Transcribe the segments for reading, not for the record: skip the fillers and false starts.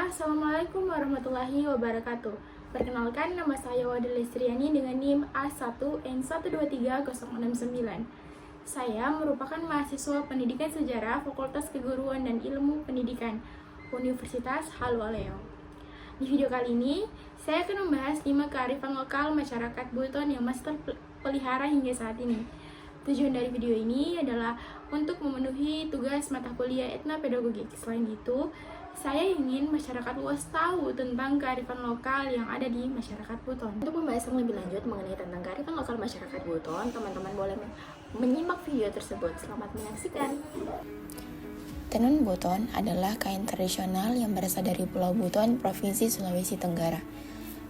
Assalamualaikum warahmatullahi wabarakatuh. Perkenalkan, nama saya Wada Lestriani dengan NIM A1N123069. Saya merupakan mahasiswa Pendidikan Sejarah Fakultas Keguruan dan Ilmu Pendidikan Universitas Halwaleo. Di video kali ini, saya akan membahas 5 kearifan lokal masyarakat Buton yang masih terpelihara hingga saat ini. Tujuan dari video ini adalah untuk memenuhi tugas mata kuliah etnopedagogik. Selain itu, saya ingin masyarakat luas tahu tentang kearifan lokal yang ada di masyarakat Buton. Untuk pembahasan lebih lanjut mengenai tentang kearifan lokal masyarakat Buton, teman-teman boleh menyimak video tersebut. Selamat menyaksikan. Tenun Buton adalah kain tradisional yang berasal dari Pulau Buton, Provinsi Sulawesi Tenggara.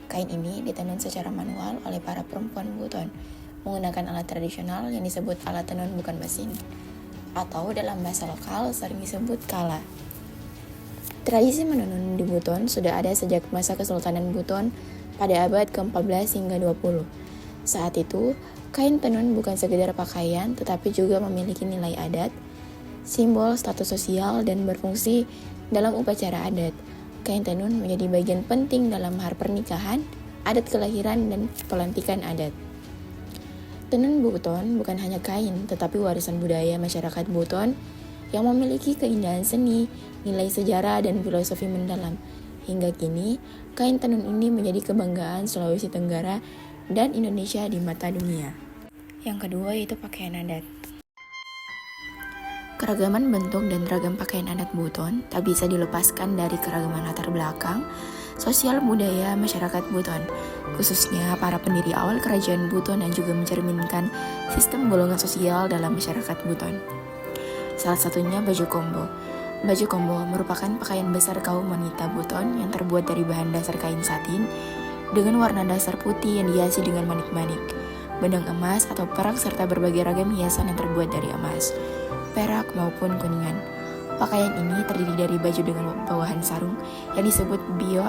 Kain ini ditenun secara manual oleh para perempuan Buton menggunakan alat tradisional yang disebut alat tenun bukan mesin, atau dalam bahasa lokal sering disebut kala. Tradisi menenun di Buton sudah ada sejak masa Kesultanan Buton pada abad ke-14 hingga 20. Saat itu, kain tenun bukan sekedar pakaian tetapi juga memiliki nilai adat, simbol status sosial, dan berfungsi dalam upacara adat. Kain tenun menjadi bagian penting dalam mahar pernikahan, adat kelahiran, dan pelantikan adat. Tenun Buton bukan hanya kain, tetapi warisan budaya masyarakat Buton yang memiliki keindahan seni, nilai sejarah, dan filosofi mendalam. Hingga kini, kain tenun ini menjadi kebanggaan Sulawesi Tenggara dan Indonesia di mata dunia. Yang kedua yaitu pakaian adat. Keragaman bentuk dan ragam pakaian adat Buton tak bisa dilepaskan dari keragaman latar belakang sosial budaya masyarakat Buton, khususnya para pendiri awal kerajaan Buton yang juga mencerminkan sistem golongan sosial dalam masyarakat Buton. Salah satunya baju kombo. Baju kombo merupakan pakaian besar kaum wanita Buton yang terbuat dari bahan dasar kain satin dengan warna dasar putih yang dihiasi dengan manik-manik, benang emas atau perak, serta berbagai ragam hiasan yang terbuat dari emas, perak maupun kuningan. Pakaian ini terdiri dari baju dengan bawahan sarung yang disebut bio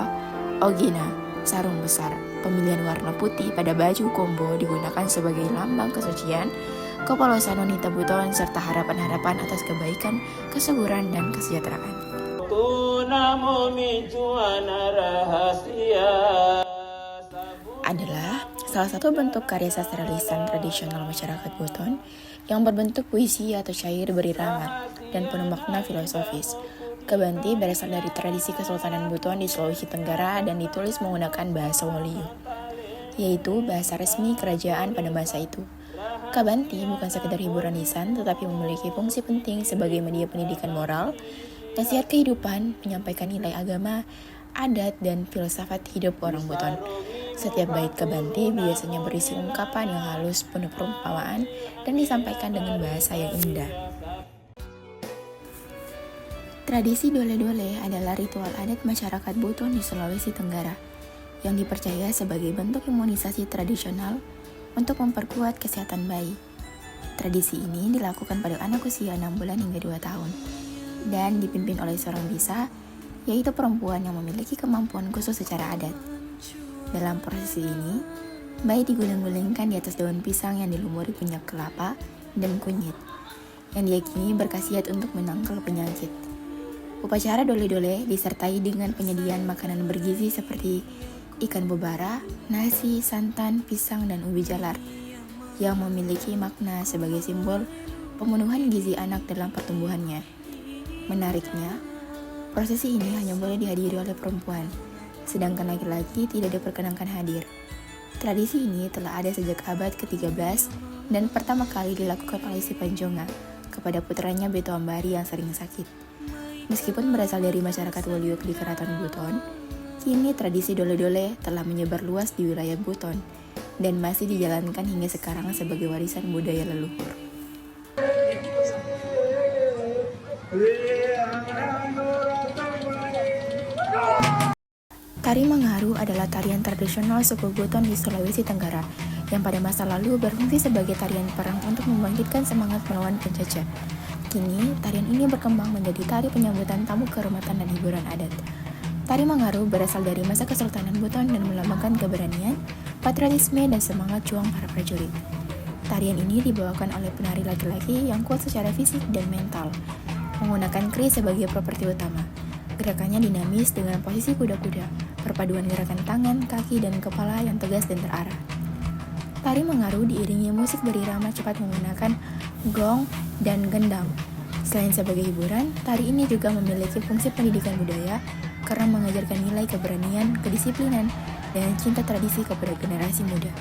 ogena, sarung besar. Pemilihan warna putih pada baju kombo digunakan sebagai lambang kesucian, kepolosan wanita Buton, serta harapan-harapan atas kebaikan, kesuburan, dan kesejahteraan. Adalah salah satu bentuk karya sastra lisan tradisional masyarakat Buton yang berbentuk puisi atau syair berirama dan penuh makna filosofis. Kabanti berasal dari tradisi Kesultanan Buton di Sulawesi Tenggara dan ditulis menggunakan bahasa Waliyu, yaitu bahasa resmi kerajaan pada masa itu. Kabanti bukan sekedar hiburan lisan, tetapi memiliki fungsi penting sebagai media pendidikan moral, nasihat kehidupan, menyampaikan nilai agama, adat, dan filsafat hidup orang Buton. Setiap bait Kabanti biasanya berisi ungkapan yang halus, penuh perumpamaan, dan disampaikan dengan bahasa yang indah. Tradisi dole-dole adalah ritual adat masyarakat Buton di Sulawesi Tenggara yang dipercaya sebagai bentuk imunisasi tradisional untuk memperkuat kesehatan bayi. Tradisi ini dilakukan pada anak usia 6 bulan hingga 2 tahun dan dipimpin oleh seorang bisa, yaitu perempuan yang memiliki kemampuan khusus secara adat. Dalam prosesi ini, bayi diguling-gulingkan di atas daun pisang yang dilumuri minyak kelapa dan kunyit, yang diyakini berkhasiat untuk menangkal penyakit. Upacara dole-dole disertai dengan penyediaan makanan bergizi seperti ikan bobara, nasi, santan, pisang, dan ubi jalar yang memiliki makna sebagai simbol pemenuhan gizi anak dalam pertumbuhannya. Menariknya, prosesi ini hanya boleh dihadiri oleh perempuan, sedangkan laki-laki tidak diperkenankan hadir. Tradisi ini telah ada sejak abad ke-13 dan pertama kali dilakukan oleh si Panjonga kepada putranya Beto Ambari yang sering sakit. Meskipun berasal dari masyarakat Waliuk di Keraton Buton, kini tradisi dole-dole telah menyebar luas di wilayah Buton dan masih dijalankan hingga sekarang sebagai warisan budaya leluhur. Tari Mangaru adalah tarian tradisional suku Buton di Sulawesi Tenggara yang pada masa lalu berfungsi sebagai tarian perang untuk membangkitkan semangat melawan penjajah. Kini, tarian ini berkembang menjadi tari penyambutan tamu kehormatan dan hiburan adat. Tari Mangaru berasal dari masa Kesultanan Buton dan melambangkan keberanian, patriotisme, dan semangat juang para prajurit. Tarian ini dibawakan oleh penari laki-laki yang kuat secara fisik dan mental, menggunakan keris sebagai properti utama. Gerakannya dinamis dengan posisi kuda-kuda, perpaduan gerakan tangan, kaki, dan kepala yang tegas dan terarah. Tari mengaru diiringi musik berirama cepat menggunakan gong dan gendang. Selain sebagai hiburan, tari ini juga memiliki fungsi pendidikan budaya karena mengajarkan nilai keberanian, kedisiplinan, dan cinta tradisi kepada generasi muda.